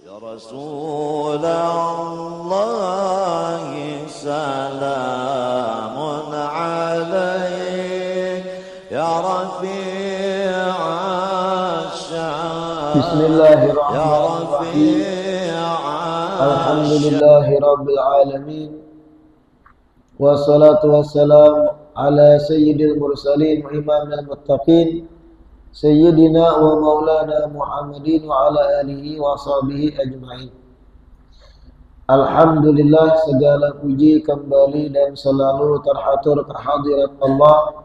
رسول الله سلام عليك يا رفيع الشان بسم الله الرحمن الرحيم الحمد لله رب العالمين والصلاة والسلام على سيد المرسلين وإمام المتقين سيدنا ومولانا محمد وعلى آله وصحبه أجمعين. Alhamdulillah, segala puji kembali dan selalu terhatur kehadirat Allah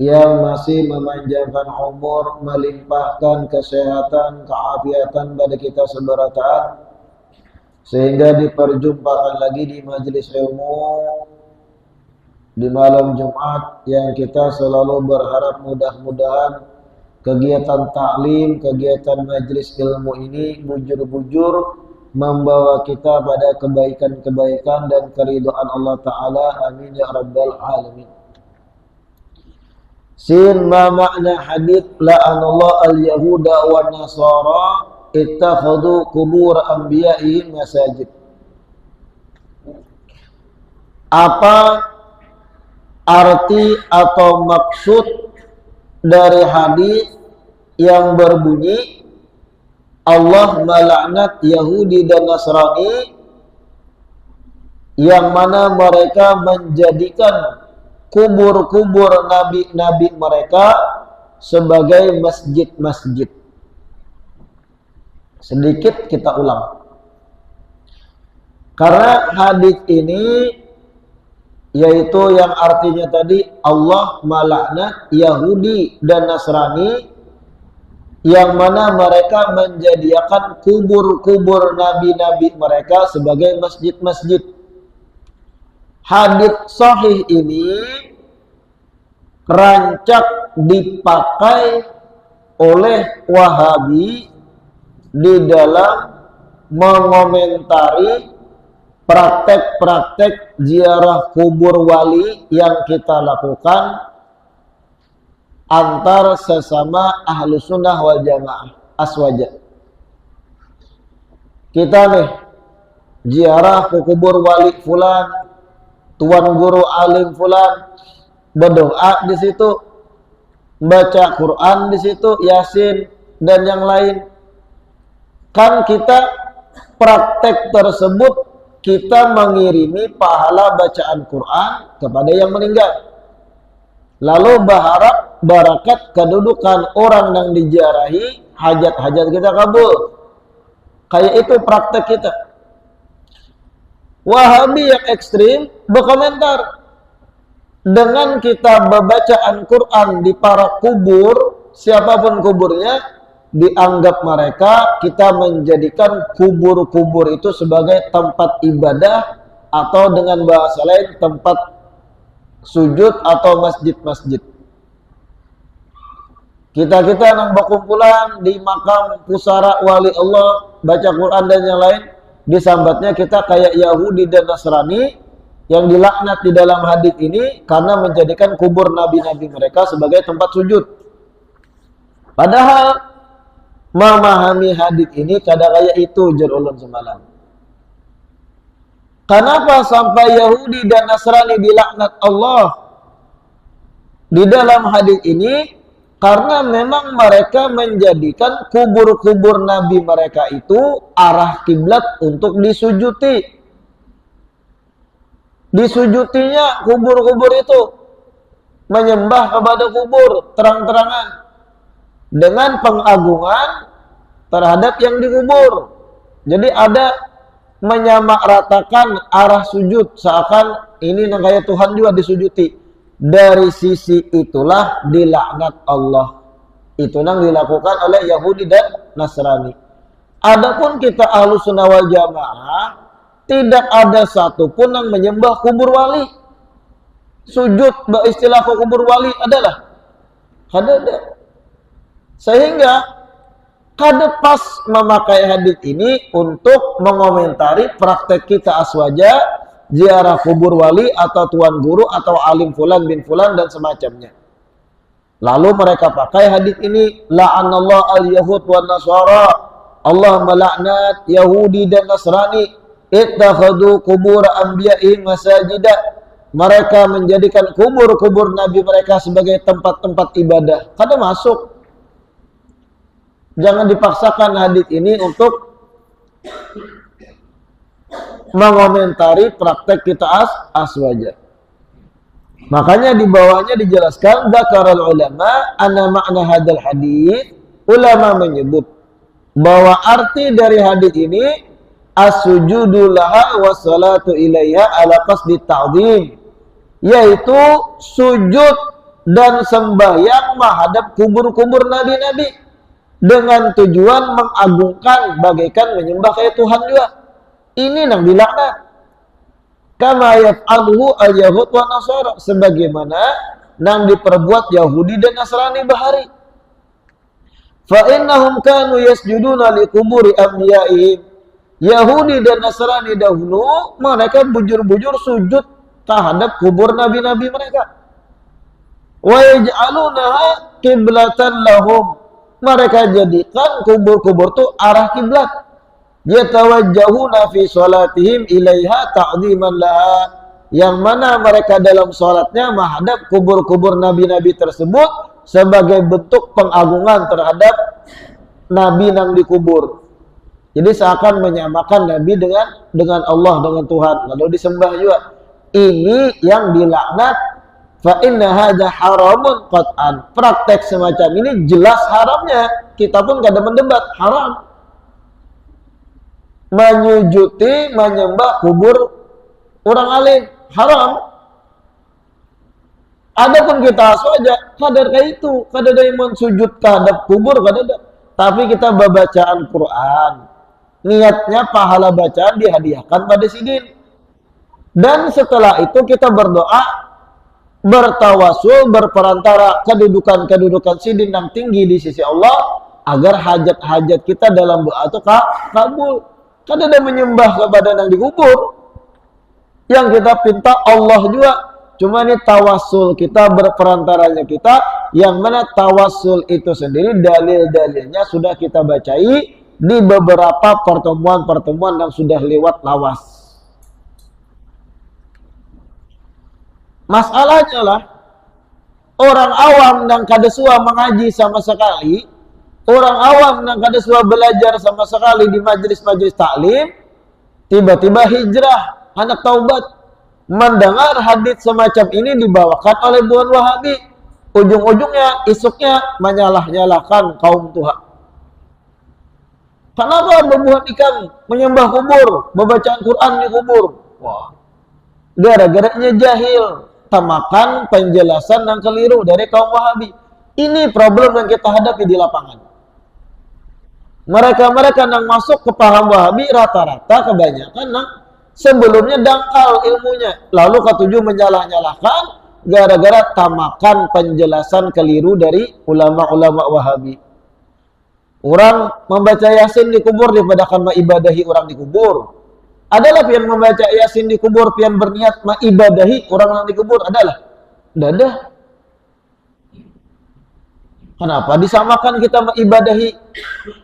yang masih memanjangkan umur, melimpahkan kesehatan, keafiatan pada kita seberataan, sehingga diperjumpakan lagi di majelis ilmu di malam Jumat yang kita selalu berharap mudah-mudahan kegiatan taklim, kegiatan majelis ilmu ini bujur-bujur membawa kita pada kebaikan-kebaikan dan keridhaan Allah Ta'ala. Amin ya Rabbal Alamin. Sin ma makna hadith la'anallah al-yahuda wa nasara ittakhadhu kubur anbiya'ihim masajid. Apa arti atau maksud dari hadis yang berbunyi Allah melaknat Yahudi dan Nasrani yang mana mereka menjadikan kubur-kubur nabi-nabi mereka sebagai masjid-masjid. Sedikit kita ulang. Karena hadis ini yaitu yang artinya tadi Allah melaknat Yahudi dan Nasrani yang mana mereka menjadikan kubur-kubur nabi-nabi mereka sebagai masjid-masjid. Hadits sahih ini rancak dipakai oleh Wahabi di dalam mengomentari praktek-praktek ziarah kubur wali yang kita lakukan antar sesama ahlu sunnah wal jamaah aswaja. Kita nih ziarah ke kubur wali fulan, tuan guru alim fulan, berdoa di situ, baca Quran di situ, Yasin dan yang lain. Kan kita praktek tersebut kita mengirimi pahala bacaan Quran kepada yang meninggal. Lalu berharap barakat kedudukan orang yang diziarahi, hajat-hajat kita kabul. Kayak itu praktek kita. Wahabi yang ekstrim berkomentar, dengan kita bacaan Quran di para kubur, siapapun kuburnya, dianggap mereka kita menjadikan kubur-kubur itu sebagai tempat ibadah atau dengan bahasa lain tempat sujud atau masjid-masjid. Kita yang berkumpulan di makam pusara wali Allah, baca Quran dan yang lain, disambatnya kita kayak Yahudi dan Nasrani yang dilaknat di dalam hadis ini karena menjadikan kubur nabi-nabi mereka sebagai tempat sujud. Padahal memahami hadis ini kada kayak itu jar ulun semalam. Kenapa sampai Yahudi dan Nasrani dilaknat Allah di dalam hadis ini? Karena memang mereka menjadikan kubur-kubur nabi mereka itu arah kiblat untuk disujuti. Disujutinya kubur-kubur itu, menyembah kepada kubur terang-terangan dengan pengagungan terhadap yang dikubur. Jadi ada menyamaratakan arah sujud, seakan ini kayak Tuhan juga disujuti. Dari sisi itulah dilaknat Allah. Itu yang dilakukan oleh Yahudi dan Nasrani. Adapun kita ahlu sunnah wal jamaah, tidak ada satupun yang menyembah kubur wali. Sujud beristilah kubur wali adalah ada. Sehingga kada pas memakai hadis ini untuk mengomentari praktek kita aswaja ziarah kubur wali atau tuan guru atau alim fulan bin fulan dan semacamnya. Lalu mereka pakai hadis ini, la'anallah al-yahud wa nasara, Allah melaknat Yahudi dan Nasrani, ittakhadhu qubur anbiya'ihim masajida. Mereka menjadikan kubur-kubur nabi mereka sebagai tempat-tempat ibadah. Kada masuk. Jangan dipaksakan hadis ini untuk mengomentari praktek kita aswaja. Makanya di bawahnya dijelaskan dzakarul ulama anna makna hadal hadis. Ulama menyebut bahwa arti dari hadis ini as-sujudu laha wa salatu ilaiha ala qasdi ta'zim, yaitu sujud dan sembahyang menghadap kubur-kubur nabi-nabi dengan tujuan mengagungkan bagaikan menyembah kayak Tuhan juga. Ini yang dilaknat. Kama yaf'aluhu al-yahud wa nasara, sebagaimana yang diperbuat Yahudi dan Nasrani bahari. Fa innahum kanu yasjuduna li quburi anbiya'ihim. Yahudi dan Nasrani dahulu mereka bujur-bujur sujud terhadap kubur nabi-nabi mereka. Wa yaj'alunaha qiblatan lahum. Mereka jadikan kubur-kubur itu arah kiblat. Yatawajjahuna fi salatihim ilaiha ta'ziman laha, yang mana mereka dalam salatnya menghadap kubur-kubur nabi-nabi tersebut sebagai bentuk pengagungan terhadap nabi yang dikubur. Jadi seakan menyamakan nabi dengan Allah, dengan Tuhan, lalu disembah juga. Ini yang dilaknat. Fa inna hadza haramun qat'an. Praktek semacam ini jelas haramnya. Kita pun kada mendebat, haram. Menyujuti, menyembah kubur orang alim, haram. Adapun kita saja kadar kayak itu, kadar yang mensujud terhadap kubur, kadar. Tapi kita bacaan Quran, niatnya pahala bacaan dihadiahkan pada sidin. Dan setelah itu kita berdoa, bertawasul, berperantara kedudukan sidin yang tinggi di sisi Allah agar hajat-hajat kita dalam doa itu kabul. Kan ada menyembah kepada yang dikubur. Yang kita pinta Allah juga. Cuma ini tawasul kita, berperantaranya kita. Yang mana tawasul itu sendiri dalil-dalilnya sudah kita bacai di beberapa pertemuan-pertemuan yang sudah lewat lawas. Masalahnya lah, orang awam yang kada suka mengaji sama sekali, orang awam yang kada suka belajar sama sekali di majelis-majelis taklim, tiba-tiba hijrah, anak taubat, mendengar hadits semacam ini dibawakan oleh buan Wahabi, ujung-ujungnya, isuknya menyalah-nyalahkan kaum Tuhan. Kenapa berbuat ikan, menyembah kubur, membacaan Quran di kubur? Wah, gara-garanya jahil, tamakan penjelasan yang keliru dari kaum Wahabi. Ini problem yang kita hadapi di lapangan. Mereka-mereka yang masuk ke paham Wahabi rata-rata kebanyakan yang sebelumnya dangkal ilmunya, lalu ketujuh menyalah-nyalahkan gara-gara tamakan penjelasan keliru dari ulama-ulama Wahabi. Orang membaca Yasin di kubur daripada akan mengibadahi orang di kubur. Adalah pian membaca Yasin di kubur pian berniat mengibadahi orang yang di kubur, adalah dadah. Kenapa disamakan kita mengibadahi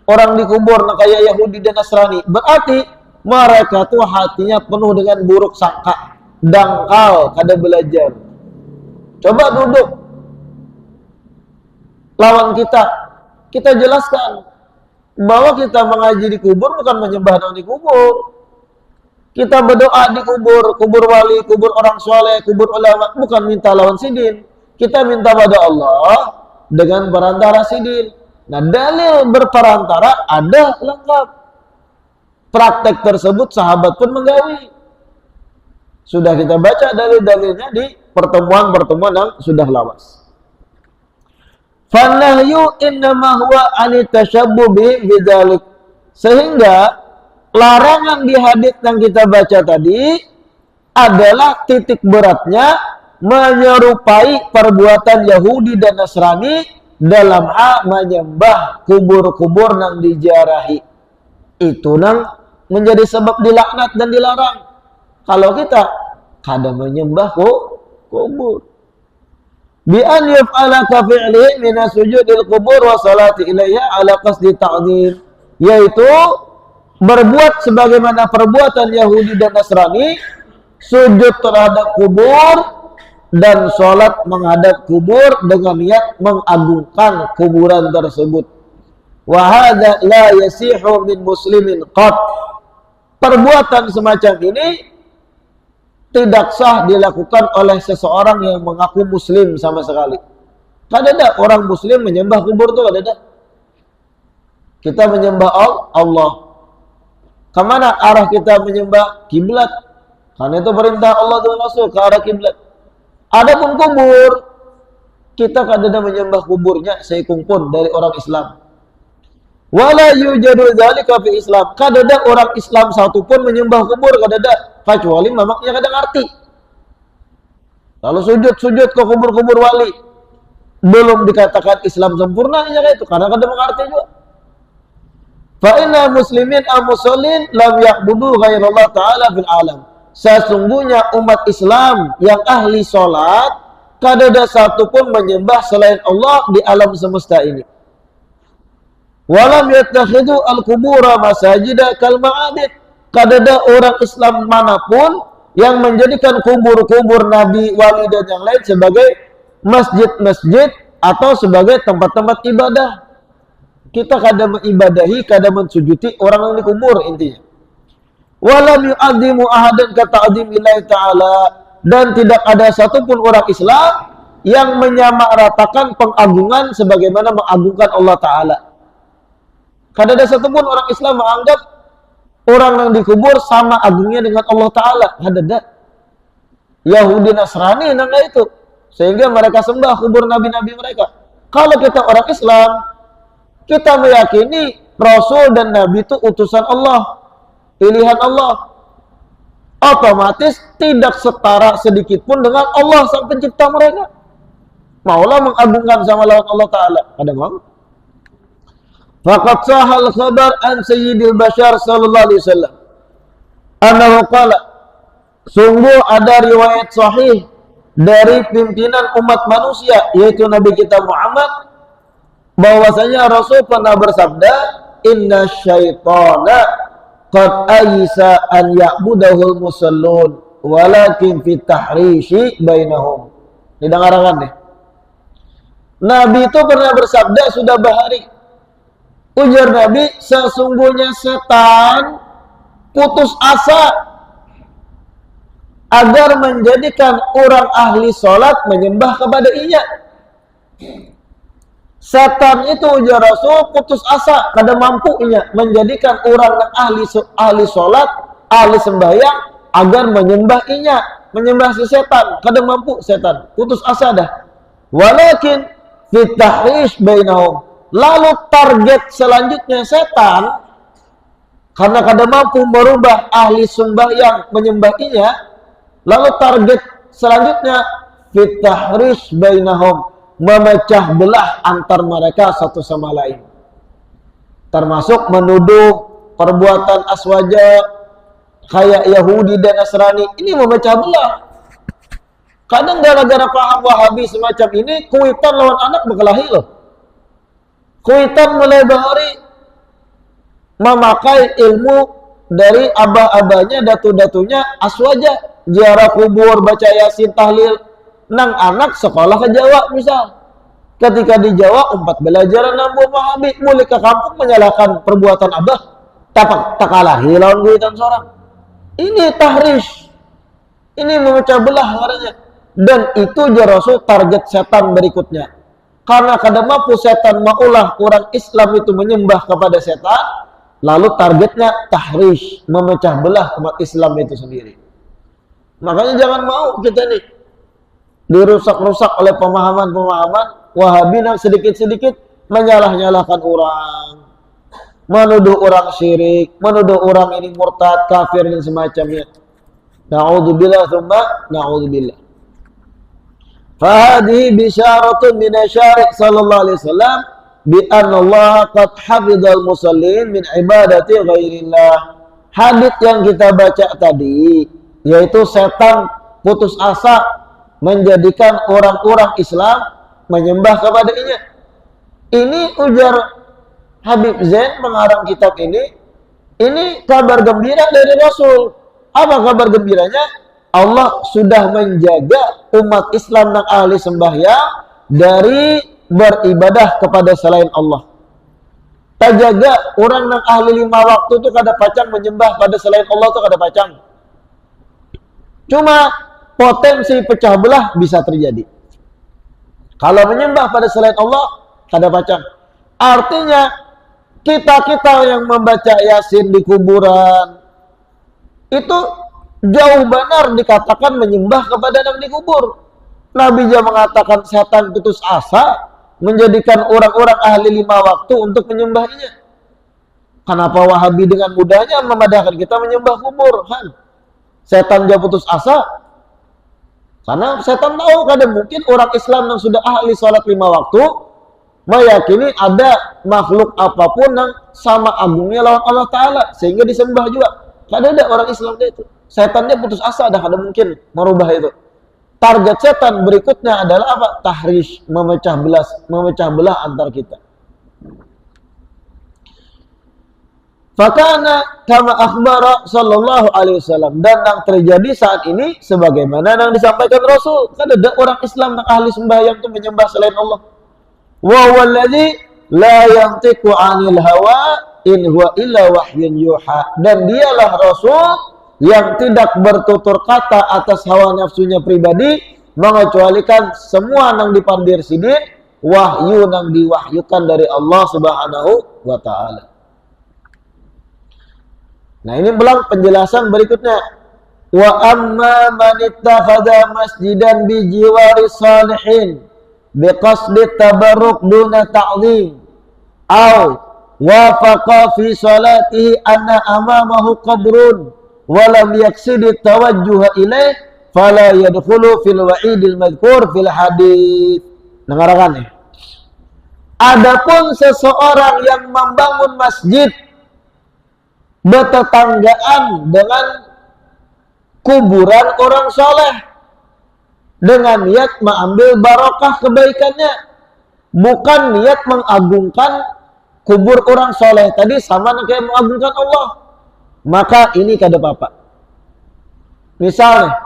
orang di kubur nah kayak Yahudi dan Nasrani? Berarti mereka tuh hatinya penuh dengan buruk sangka, dangkal, kada belajar. Coba duduk lawan kita jelaskan bahwa kita mengaji di kubur bukan menyembah di kubur. Kita berdoa di kubur, kubur wali, kubur orang soleh, kubur ulama, bukan minta lawan sidin. Kita minta pada Allah dengan perantara sidin. Nah, dalil berperantara ada lengkap. Praktek tersebut sahabat pun menggawi. Sudah kita baca dalil-dalilnya di pertemuan-pertemuan yang sudah lawas. Fanahyu innama huwa anitashabbu bidzalik. Sehingga larangan di hadits yang kita baca tadi adalah titik beratnya menyerupai perbuatan Yahudi dan Nasrani dalam hal menyembah kubur-kubur yang dijarahi. Itu yang menjadi sebab dilaknat dan dilarang. Kalau kita kada menyembah kubur. Bi an yaf'ala ka fi'lihi min sujudil qubur wa salati ilaiha ala qasdi ta'zim, yaitu berbuat sebagaimana perbuatan Yahudi dan Nasrani, sujud terhadap kubur dan sholat menghadap kubur dengan niat mengagungkan kuburan tersebut. Wa hadza la yasihu min muslimin qat. Perbuatan semacam ini tidak sah dilakukan oleh seseorang yang mengaku muslim sama sekali. Kadang orang muslim menyembah kubur tuh kadang. Kita menyembah Allah. Kemana arah kita menyembah? Kiblat. Karena itu perintah Allah dan Rasul ke arah kiblat. Adapun kubur, kita kadang menyembah kuburnya seikung pun dari orang Islam. Wala yujadu dzalika fi Islam. Kadang orang Islam satu pun menyembah kubur kadang, kecuali mamaknya kadang arti. Lalu sujud ke kubur-kubur wali. Belum dikatakan Islam sempurna itu karena kadang mengerti juga. Fa inna muslimin al-musallin lam ya'budu ghairallah ta'ala fil alam. Sesungguhnya umat Islam yang ahli salat kadada satu pun menyembah selain Allah di alam semesta ini. Walam yattakhidhu al-qubura masajida kal ma'abid. Kadada orang Islam manapun yang menjadikan kubur-kubur nabi, wali dan yang lain sebagai masjid-masjid atau sebagai tempat-tempat ibadah. Kita kadang mengibadahi, kadang mensujuti orang yang dikubur intinya. Walam yu'adzimu ahadan ka ta'dzimillahi ta'ala, dan tidak ada satupun orang Islam yang menyamaratakan pengagungan sebagaimana mengagungkan Allah Ta'ala. Kadang ada satupun orang Islam menganggap orang yang dikubur sama agungnya dengan Allah Ta'ala. Ada. Yahudi Nasrani namanya itu. Sehingga mereka sembah kubur nabi-nabi mereka. Kalau kita orang Islam, kita meyakini Rasul dan Nabi itu utusan Allah, pilihan Allah. Otomatis tidak setara sedikit pun dengan Allah sang pencipta mereka. Maulah mengagungkan sama lawan Allah Ta'ala. Ada mau? Faqad sahal khabar an sayyidil bashar sallallahu alaihi wasallam annahu qala, sungguh ada riwayat sahih dari pimpinan umat manusia, yaitu Nabi kita Muhammad, bahwasanya Rasul pernah bersabda, inna syaitana qad ayisa an ya'budahul musallun walakin fit tahrishi bainahum. Didengarkan deh. Nabi itu pernah bersabda sudah bahari. Ujar Nabi, sesungguhnya setan putus asa agar menjadikan orang ahli sholat menyembah kepada Ia. Setan itu ujar Rasul putus asa kada mampu Ia menjadikan orang yang ahli sholat, ahli sembahyang agar menyembah Ia, menyembah si setan, kada mampu setan, putus asa dah. Walakin fitahrish bainahum. Lalu target selanjutnya setan, karena kada mampu merubah ahli sembahyang menyembah Ia, lalu target selanjutnya fitahrish bainahum, memecah belah antar mereka satu sama lain. Termasuk menuduh perbuatan aswaja kayak Yahudi dan Nasrani, ini memecah belah. Kadang gara-gara paham Wahabi semacam ini, kuitan lawan anak berkelahi loh. Kuitan mulai bahari memakai ilmu dari abah-abahnya, datu-datunya aswaja, ziarah kubur, baca yasin, tahlil. Nang anak sekolah ke Jawa misal. Ketika di Jawa umpat belajar nambah Wahabi, mulai ke kampung menyalahkan perbuatan abah, tak kalah lawan kuitan seorang. Ini tahrish. Ini memecah belah katanya. Dan itu Rasul target setan berikutnya. Karena kada mampu setan maulah orang Islam itu menyembah kepada setan, lalu targetnya tahrish, memecah belah umat Islam itu sendiri. Makanya jangan mau kita nih dirusak-rusak oleh pemahaman-pemahaman Wahabi yang sedikit-sedikit menyalah-nyalahkan orang, menuduh orang syirik, menuduh orang ini murtad, kafir dan semacamnya. Na'udzubillah tsumma na'udzubillah. Fahadihi bisyaratun min asy-syari' sallallahu alaihi wasallam bi anna Allah qad hafizal musallin min ibadati ghairillah. Hadits yang kita baca tadi, yaitu setan putus asa menjadikan orang-orang Islam menyembah kepada Ia. Ini ujar Habib Zain mengarang kitab ini kabar gembira dari Rasul. Apa kabar gembiranya? Allah sudah menjaga umat Islam dan ahli sembahyang dari beribadah kepada selain Allah. Terjaga orang yang ahli 5 waktu itu kada pacang menyembah pada selain Allah itu kada pacang. Cuma potensi pecah belah bisa terjadi. Kalau menyembah pada selain Allah kada pacang. Artinya kita yang membaca Yasin di kuburan itu jauh benar dikatakan menyembah kepada yang dikubur. Nabi juga mengatakan setan putus asa menjadikan orang-orang ahli 5 waktu untuk menyembahnya. Kenapa Wahabi dengan mudahnya memadahkan kita menyembah kubur? Setan juga putus asa. Karena setan tahu kadang mungkin orang Islam yang sudah ahli sholat 5 waktu meyakini ada makhluk apapun yang sama agungnya lawan Allah Ta'ala sehingga disembah juga. Kadang ada orang Islam itu. Setannya putus asa, dah ada mungkin merubah itu. Target setan berikutnya adalah apa? Tahrish, memecah belah antar kita. Fakana kama akhbara sallallahu alaihi wasallam, dan yang terjadi saat ini sebagaimana yang disampaikan Rasul. Kan ada orang Islam yang ahli sembahyang itu menyembah selain Allah. Wa huwallazi la yantiqu 'anil hawa in huwa illa wahyun yuha, dan dialah Rasul yang tidak bertutur kata atas hawa nafsunya pribadi, mengecualikan semua yang dipandir sidik wahyu yang diwahyukan dari Allah Subhanahu wa ta'ala. Nah, ini belang penjelasan berikutnya. Wa amma man ittakhadha masjidan bi jiwari salihin bi qasdi tabarruk duna ta'zim aw wafaqa fi salatihi anna amamahu qabrun walam yaksidi tawajjuha ilaih fala yadkhulu fil wa'idil madhkur fil hadith. Dengarkan ya. Adapun seseorang yang membangun masjid bertetanggaan dengan kuburan orang soleh dengan niat mengambil barokah kebaikannya, bukan niat mengagungkan kubur orang soleh tadi sama kayak mengagungkan Allah, maka ini kada apa-apa. Misalnya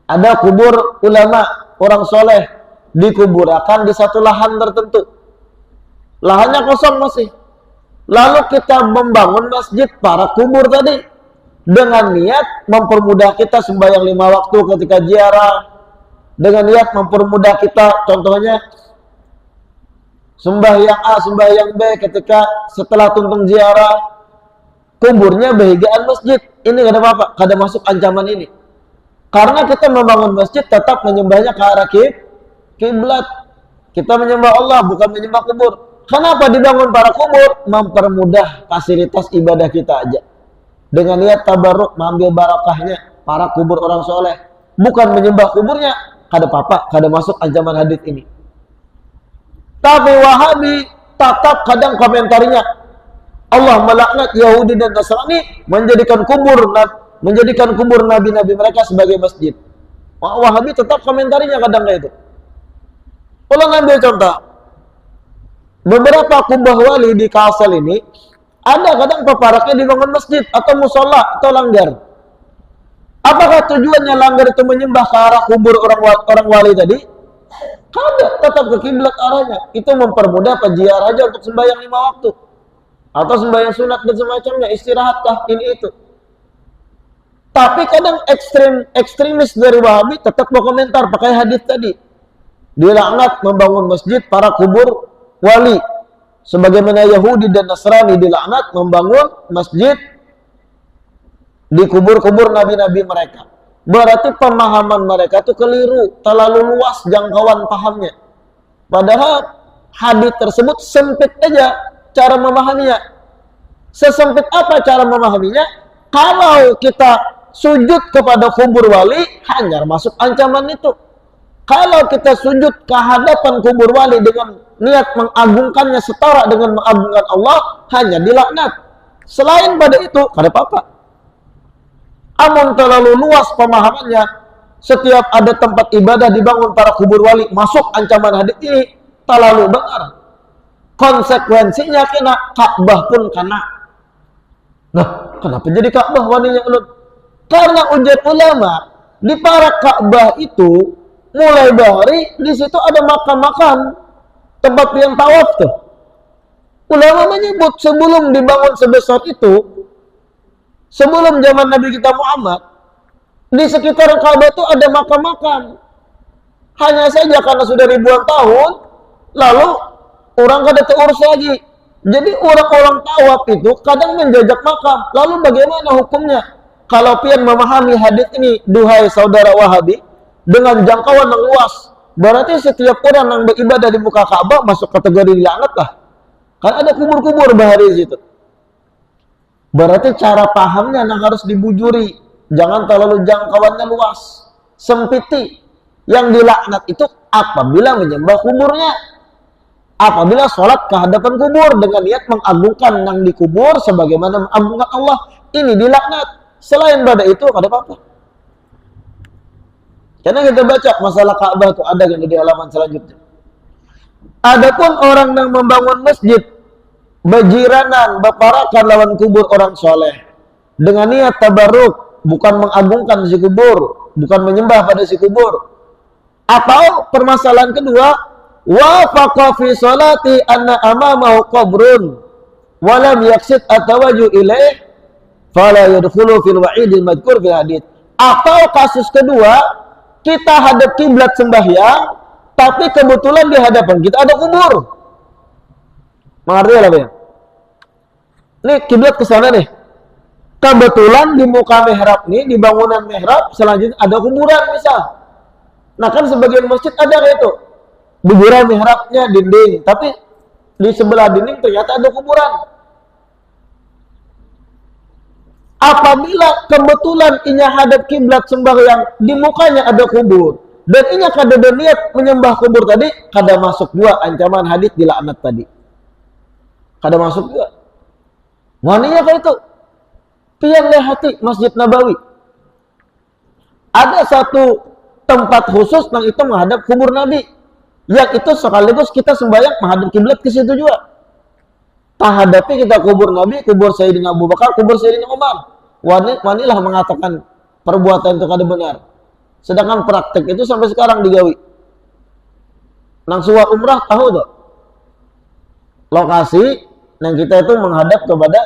ada kubur ulama orang soleh dikuburkan di satu lahan tertentu, lahannya kosong masih, lalu kita membangun masjid para kubur tadi dengan niat mempermudah kita sembahyang 5 waktu ketika ziarah, dengan niat mempermudah kita contohnya sembahyang A, sembahyang B ketika setelah tuntung ziarah, kuburnya bahagian masjid. Ini kada apa-apa, kada masuk ancaman ini. Karena kita membangun masjid tetap menyembahnya ke arah kiblat. Kita menyembah Allah, bukan menyembah kubur. Kenapa dibangun para kubur? Mempermudah fasilitas ibadah kita aja. Dengan niat tabarruk, mengambil barakahnya para kubur orang soleh. Bukan menyembah kuburnya, kada apa-apa, kada masuk ancaman hadis ini. Tapi Wahabi tatap kadang komentarnya, Allah melaknat Yahudi dan Nasrani menjadikan kubur nabi-nabi mereka sebagai masjid. Wahabi tetap komentarnya kadang kayak itu. Kalau ngambil contoh, beberapa kubah wali di Kalsel ini ada kadang peparaknya dibangun masjid atau musola atau langgar. Apakah tujuannya langgar itu menyembah ke arah kubur orang wali tadi? Kada, tetap ke kiblat arahnya. Itu mempermudah penziarah aja untuk sembahyang 5 waktu atau sembahyang sunat dan semacamnya, istirahatkah ini itu. Tapi kadang ekstremis dari Wahabi tetap berkomentar pakai hadis tadi. Dilaknat membangun masjid para kubur wali, sebagaimana Yahudi dan Nasrani dilaknat membangun masjid di kubur-kubur nabi-nabi mereka. Berarti pemahaman mereka itu keliru, terlalu luas jangkauan pahamnya. Padahal hadis tersebut sempit aja cara memahaminya. Sesempit apa cara memahaminya? Kalau kita sujud kepada kubur wali, hanya masuk ancaman itu. Kalau kita sujud ke hadapan kubur wali dengan niat mengagungkannya setara dengan mengagungkan Allah, hanya dilaknat. Selain pada itu, kada apa-apa. Amun terlalu luas pemahamannya, setiap ada tempat ibadah dibangun para kubur wali, masuk ancaman hadis ini, terlalu benar. Konsekuensinya kena Ka'bah pun kena. Nah, kenapa jadi Ka'bah waninya ulun? Karena ujar ulama, di para Ka'bah itu mulai dari di situ ada makam-makam, tempat yang tawaf tuh. Ulama menyebut sebelum dibangun sebesar itu, sebelum zaman Nabi kita Muhammad, di sekitar Ka'bah itu ada makam-makam. Hanya saja karena sudah ribuan tahun, lalu orang kada terurus lagi. Jadi orang-orang tawaf itu kadang menjajak makam. Lalu bagaimana hukumnya? Kalau pian memahami hadis ini, duhai saudara Wahabi, dengan jangkauan yang luas, berarti setiap orang yang beribadah di muka Ka'bah masuk kategori dilaknat lah. Kan ada kubur-kubur bahari di situ. Berarti cara pahamnya yang harus dibujuri. Jangan terlalu jangkauannya luas. Sempiti. Yang dilaknat itu apabila menyembah kuburnya. Apabila sholat ke hadapan kubur dengan niat mengagungkan yang dikubur sebagaimana mengagungkan Allah. Ini dilaknat. Selain pada itu ada apa-apa. Karena kita baca masalah Ka'bah itu ada yang di halaman selanjutnya. Adapun orang yang membangun masjid bajiranan, baparakan lawan kubur orang soleh dengan niat tabarruk, bukan mengagungkan si kubur, bukan menyembah pada si kubur. Atau permasalahan kedua, wafaqa fi salati anna amamahu qabrun wa lam yaqsid atawaju ilaih fala yadkhulu fil wa'idil madhkur fil hadits. Atau kasus kedua, kita hadap kiblat sembahyang tapi kebetulan di hadapan kita ada kubur. Mengerti lah ya? Ini kiblat ke sana nih. Kebetulan di muka mihrab nih, di bangunan mihrab selanjutnya ada kuburan misal. Nah kan sebagian masjid ada kayak itu. Kuburan mihrabnya dinding, tapi di sebelah dinding ternyata ada kuburan. Apabila kebetulan inya hadap kiblat sembahyang, di mukanya ada kubur, dan inya kada berniat menyembah kubur tadi, kada masuk juga ancaman hadis dilaknat tadi. Kada masuk juga. Waninya kayak itu. Pian hati Masjid Nabawi. Ada satu tempat khusus yang itu menghadap kubur Nabi. Yang itu sekaligus kita sembahyang menghadap kiblat ke situ juga. Tak hadapi kita kubur Nabi, kubur Sayyidina Abu Bakar, kubur Sayyidina Umar. Wanilah mengatakan perbuatan itu kada benar. Sedangkan praktek itu sampai sekarang digawi. Nang suwa umrah tahu tuh. Lokasi yang kita itu menghadap kepada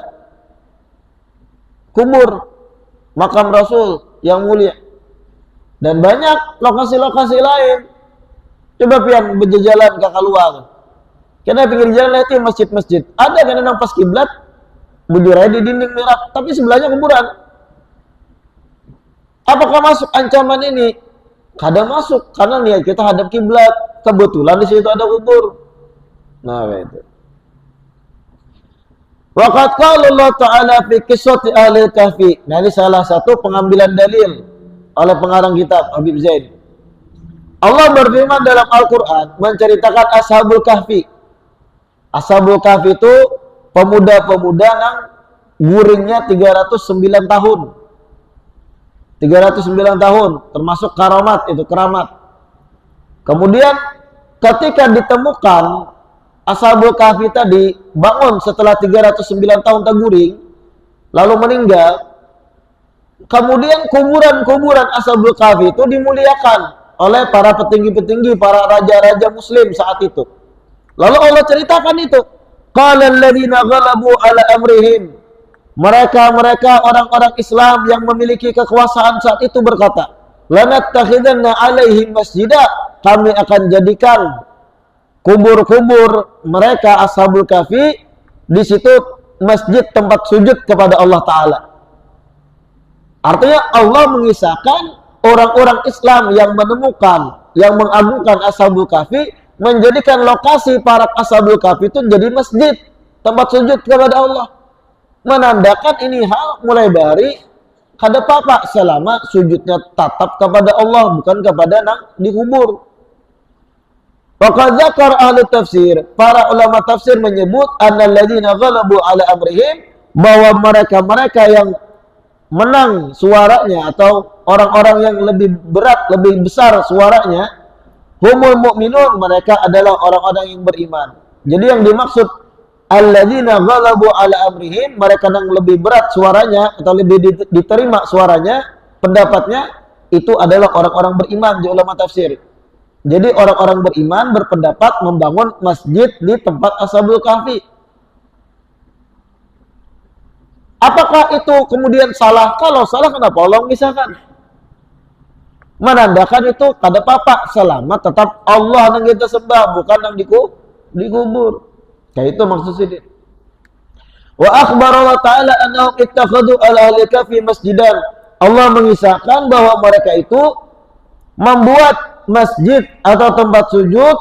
kubur makam Rasul yang mulia. Dan banyak lokasi-lokasi lain. Coba pian berjalan ke keluar. Karena pinggir jalan itu masjid-masjid. Ada kan yang pas kiblat bujur aja di dinding mihrab, tapi sebelahnya kuburan. Apakah masuk ancaman ini? Kada masuk karena niat kita hadap kiblat. Kebetulan di situ ada kubur. Nah, itu. Waqad qala Allah Ta'ala fi qissati ahli kahfi. Nah, ini salah satu pengambilan dalil oleh pengarang kitab Habib Zain. Allah berfirman dalam Al-Quran menceritakan Ashabul Kahfi. Ashabul Kahfi itu pemuda-pemuda yang guringnya 309 tahun. 309 tahun termasuk karamat, itu keramat. Kemudian ketika ditemukan Ashabul Kahfi tadi bangun setelah 309 tahun terguring lalu meninggal. Kemudian kuburan-kuburan Ashabul Kahfi itu dimuliakan oleh para petinggi-petinggi, para raja-raja muslim saat itu. Lalu Allah ceritakan itu. Qala alladziina ghalabu ala amrihim. Mereka orang-orang Islam yang memiliki kekuasaan saat itu berkata, lanattakhidanna alaihim masjidah. Kami akan jadikan kubur-kubur mereka Ashabul Kahfi di situ masjid tempat sujud kepada Allah Ta'ala. Artinya Allah mengisahkan orang-orang Islam yang menemukan, yang mengagungkan Ashabul Kahfi, menjadikan lokasi para Ashabul Kahfi itu jadi masjid, tempat sujud kepada Allah. Menandakan ini hal mulai dari kada apa-apa selama sujudnya tatap kepada Allah, bukan kepada nang dikubur. Waqad zakar ahli tafsir, para ulama tafsir menyebut annal ladzina ghalabu ala amrihim, bahwa mereka-mereka yang menang suaranya atau orang-orang yang lebih berat, lebih besar suaranya, humul mu'minun, mereka adalah orang-orang yang beriman. Jadi yang dimaksud alladzina ghalabu ala amrihim, mereka yang lebih berat suaranya atau lebih diterima suaranya, pendapatnya itu adalah orang-orang beriman di ulama tafsir. Jadi orang-orang beriman berpendapat membangun masjid di tempat Ashabul Kahfi. Apakah itu kemudian salah? Kalau salah kenapa Allah misalkan? Menandakan itu kada apa-apa, selamat tetap Allah yang kita sembah, bukan yang dikubur. Kayak itu maksudnya. Wa akhbara Allah Ta'ala annahum ittakhadhu ala ahli kahfi masjidan. Allah mengisahkan bahwa mereka itu membuat masjid atau tempat sujud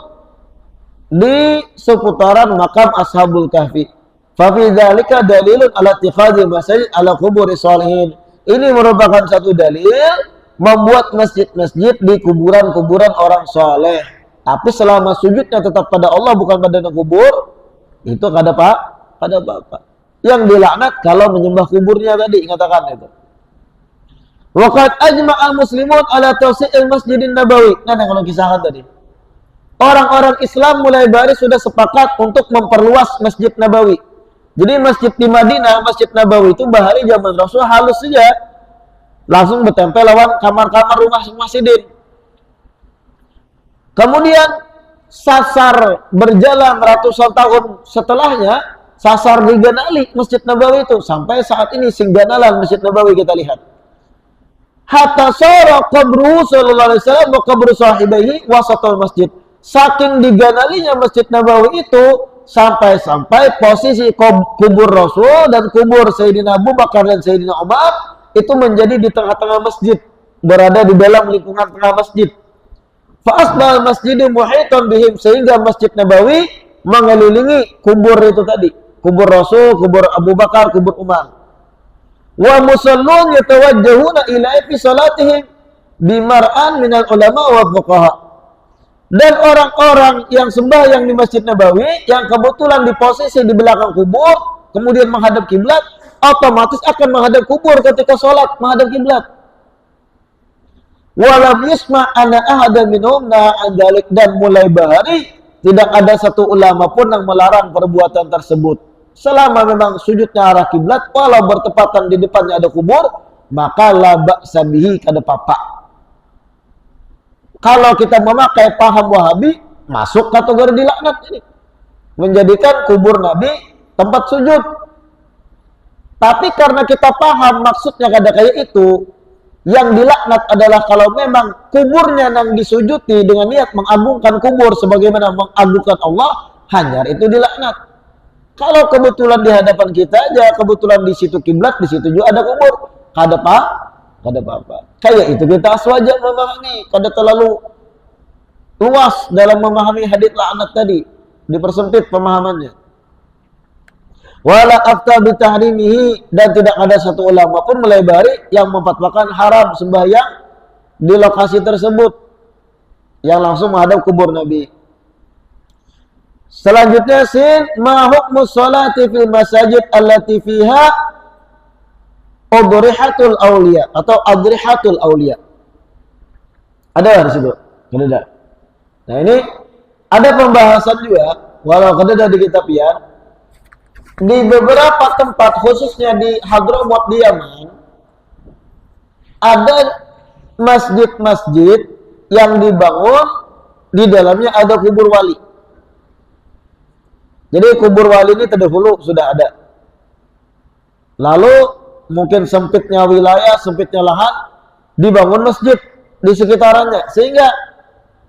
di seputaran makam Ashabul Kahfi. Fa fi dzalika dalilun ala ittikhadhi masjid ala quburi shalihin. Ini merupakan satu dalil membuat masjid-masjid di kuburan-kuburan orang soleh. Tapi selama sujudnya tetap pada Allah bukan pada kubur, itu kada apa-apa. Yang dilaknat kalau menyembah kuburnya tadi, katakan itu. Waqad ajma'al muslimun ala tawsi'il masjidin nabawi. Nah, kalau kisahkan tadi. Orang-orang Islam mulai dari sudah sepakat untuk memperluas Masjid Nabawi. Jadi masjid di Madinah, Masjid Nabawi itu bahari zaman Rasul halus saja. Langsung bertempel lawan kamar-kamar rumah masjidin. Kemudian sasar berjalan ratusan tahun setelahnya, sasar diganali Masjid Nabawi itu. Sampai saat ini singganalan Masjid Nabawi kita lihat. Hatta sara qabru sallallahu alaihi wasallam wa qabru sahibaihi wasatul masjid. Saking diganalinya Masjid Nabawi itu sampai posisi kubur Rasul dan kubur Sayyidina Abu Bakar dan Sayyidina Umar itu menjadi di tengah-tengah masjid, berada di dalam lingkungan tengah masjid. Fa asbal masjidu muhitan bihim, sehingga Masjid Nabawi mengelilingi kubur itu tadi, kubur Rasul, kubur Abu Bakar, kubur Umar. Wa musallun yatawajjahuna ilaihi fi salatihim bimar'an minal ulama wa fuqaha. Dan orang-orang yang sembahyang di Masjid Nabawi yang kebetulan di posisi di belakang kubur kemudian menghadap kiblat, otomatis akan menghadap kubur ketika sholat menghadap kiblat. Walam yusma ana ahadan minhum na'an dzalik, dan mulai bahari tidak ada satu ulama pun yang melarang perbuatan tersebut. Selama memang sujudnya arah kiblat, walau bertepatan di depannya ada kubur, maka la ba'sa bihi kada apa-apa. Kalau kita memakai paham Wahabi, masuk kategori dilaknat ini. Menjadikan kubur Nabi tempat sujud. Tapi karena kita paham maksudnya kada kayak itu, yang dilaknat adalah kalau memang kuburnya yang disujuti dengan niat mengagungkan kubur sebagaimana mengagungkan Allah, hanya itu dilaknat. Kalau kebetulan di hadapan kita aja, kebetulan di situ kiblat, di situ juga ada kubur, kada apa-apa. Kayak itu kita aswaja memahami, kada terlalu luas dalam memahami hadits laknat tadi, dipersempit pemahamannya. Wala afta bitahrimihi, dan tidak ada satu ulama pun melebari yang memfatwakan haram sembahyang di lokasi tersebut yang langsung menghadap kubur Nabi. Selanjutnya sin ma hukmus sholati fil masajid allati fiha udrihatul auliya atau adrihatul auliya. Ada di situ? Ada. Nah, ini ada pembahasan juga walau ada di kitab ya. Di beberapa tempat khususnya di Hadramaut di Yaman ada masjid-masjid yang dibangun di dalamnya ada kubur wali. Jadi kubur wali ini terdahulu sudah ada. Lalu mungkin sempitnya wilayah, sempitnya lahan, dibangun masjid di sekitarannya sehingga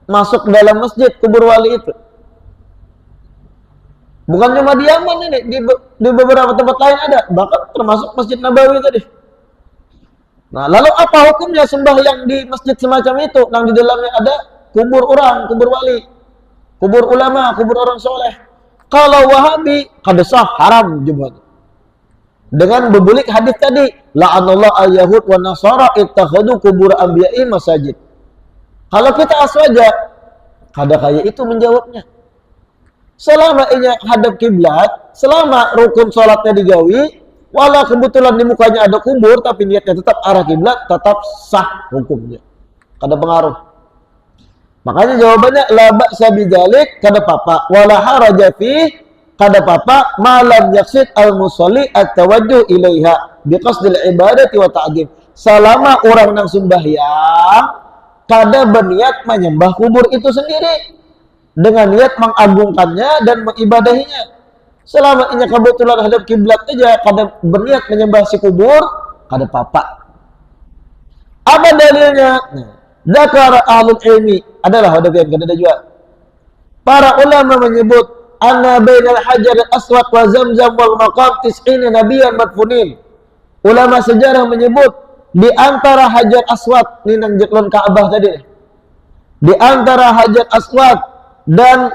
masuk ke dalam masjid kubur wali itu. Bukan cuma di Yaman ini, di beberapa tempat lain ada, bahkan termasuk Masjid Nabawi tadi. Nah, lalu apa hukumnya sembahyang di masjid semacam itu, yang di dalamnya ada kubur orang, kubur wali, kubur ulama, kubur orang soleh? Kalau Wahabi, kada sah, haram jemaah. Dengan berbulik hadis tadi, la'anallahu al-yahud wa nasara ittakhadhu kubur anbiya'i masajid. Kalau kita aswaja, kada kayak itu menjawabnya. Selama ini hadap kiblat, selama rukun sholatnya digawi, walau kebetulan di mukanya ada kubur, tapi niatnya tetap arah kiblat, tetap sah hukumnya. Kada pengaruh. Makanya jawabannya la ba'sa bidzalik kada papa wala haraja fi kada papa malam yaksid al-musalli at-tawajjuh ilaiha biqasdil ibadati wa ta'zim. Selama orang nang sembahyang kada berniat menyembah kubur itu sendiri dengan niat mengagungkannya dan mengibadahinya. Selama ini kebetulan hadap kiblat aja kada berniat menyembah si kubur kada papa. Apa dalilnya? Zakar ahlul ilmi adalah hadap yang kedua juga. Para ulama menyebut anna bainal hajar al-aswad wa zamzam wal maqam tis'ina nabiyan madfunin. Ulama sejarah menyebut di antara hajar aswad ini nang jeklon Ka'bah tadi. Di antara hajar aswad dan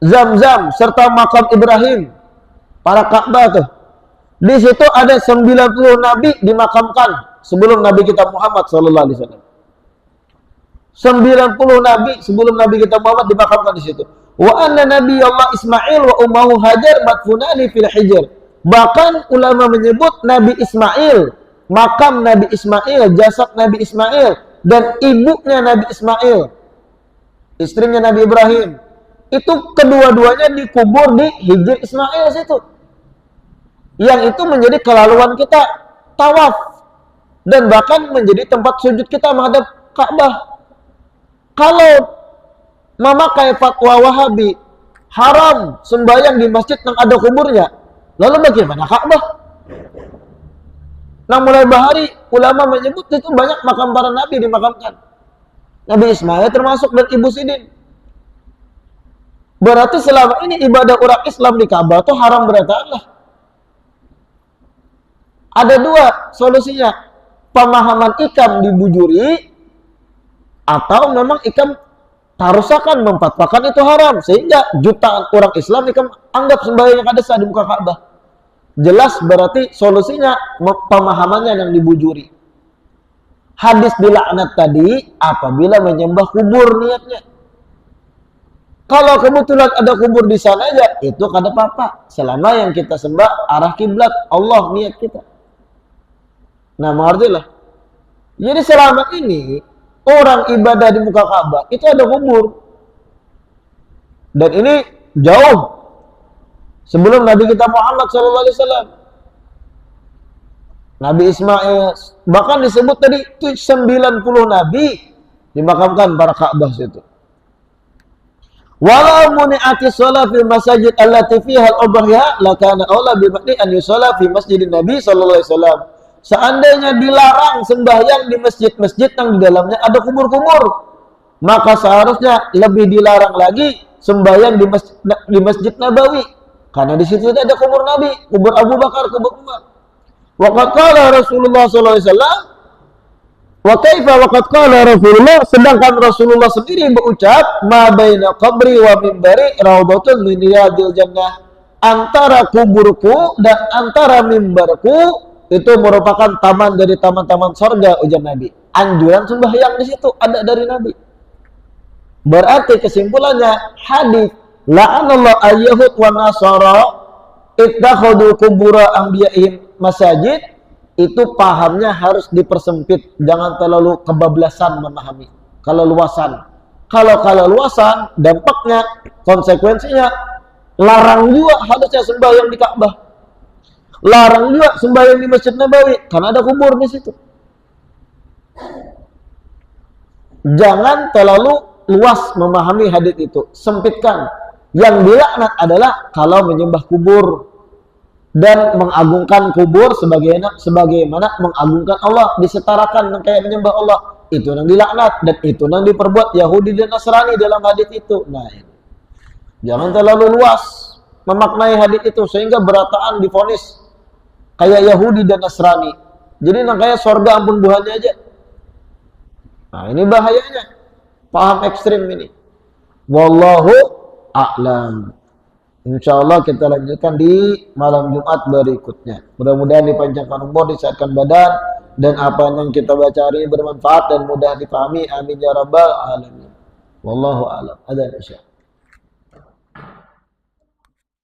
Zamzam serta makam Ibrahim para Ka'bah tuh. Di situ ada 90 nabi dimakamkan sebelum Nabi kita Muhammad sallallahu alaihi wasallam. 90 nabi sebelum Nabi kita Muhammad dimakamkan di situ. Wa anna Nabi Allah Ismail wa ummuhu Hajar madfunani fil hijr. Bahkan ulama menyebut Nabi Ismail, makam Nabi Ismail, jasad Nabi Ismail dan ibunya Nabi Ismail, istrinya Nabi Ibrahim, itu kedua-duanya dikubur di Hijr Ismail situ. Yang itu menjadi kelaluan kita tawaf dan bahkan menjadi tempat sujud kita menghadap Ka'bah. Kalau memakai fatwa Wahabi haram sembahyang di masjid yang ada kuburnya, lalu bagaimana Ka'bah? Nah mulai bahari ulama menyebut itu banyak makam para nabi dimakamkan. Nabi Ismail termasuk dan Ibu Sidin. Berarti selama ini ibadah orang Islam di Ka'bah itu haram berantakan. Ada dua solusinya, pemahaman ikam dibujuri atau memang ikam tarusakan memfatwakan itu haram sehingga jutaan orang Islam ikam anggap sembahyang yang ada sah di muka Ka'bah. Jelas berarti solusinya pemahamannya yang dibujuri. Hadis dilaknat tadi apabila menyembah kubur niatnya. Kalau kebetulan ada kubur di sana aja itu kada apa-apa selama yang kita sembah arah kiblat Allah niat kita. Nah, mengertilah. Jadi selama ini orang ibadah di muka Ka'bah itu ada kubur. Dan ini jauh sebelum Nabi kita Muhammad SAW. Nabi Ismail bahkan disebut tadi 90 nabi dimakamkan para Ka'bah situ. Walau muni'ati shalat fil masajid allati fiha al-udhiyah lakana aula bi ba'di an yusalla fi masjidin Nabi sallallahu alaihi wasallam. Seandainya dilarang sembahyang di masjid-masjid yang di dalamnya ada kubur-kubur, maka seharusnya lebih dilarang lagi sembahyang di masjid Nabawi, karena di situ ada kubur Nabi, kubur Abu Bakar, kubur Umar. Waqad qala Rasulullah sallallahu alaihi wasallam, wa kaifa waqad qala Rasulullah, sedangkan Rasulullah sendiri berucap, ma baina qabri wa mimbari raudhatun min riyadil jannah. Antara kuburku dan antara mimbarku itu merupakan taman dari taman-taman surga, ujar Nabi. Anjuran sembahyang di situ ada dari Nabi. Berarti kesimpulannya hadis la'anallahu ayyahud wa nasara ittakhadhu qubura anbiya'ihim masajid itu pahamnya harus dipersempit, jangan terlalu kebablasan memahami. Kalau luasan dampaknya konsekuensinya larang juga harusnya sembahyang di Ka'bah. Larang juga sembahyang di Masjid Nabawi karena ada kubur di situ. Jangan terlalu luas memahami hadis itu, sempitkan. Yang dilaknat adalah kalau menyembah kubur dan mengagungkan kubur sebagaimana mengagungkan Allah, disetarakan kayak menyembah Allah. Itu yang dilaknat dan itu yang diperbuat Yahudi dan Nasrani dalam hadis itu. Nah, jangan terlalu luas memaknai hadis itu sehingga berataan divonis kayak Yahudi dan Nasrani. Jadi kayak surga ampun buahnya aja. Nah, ini bahayanya. Paham ekstrim ini. Wallahu a'lam. Insyaallah kita lanjutkan di malam Jumat berikutnya. Mudah-mudahan dipanjangkan umur, disehatkan badan, dan apa yang kita baca hari ini bermanfaat dan mudah dipahami. Amin ya rabbal alamin. Wallahu a'lam. Ada insya.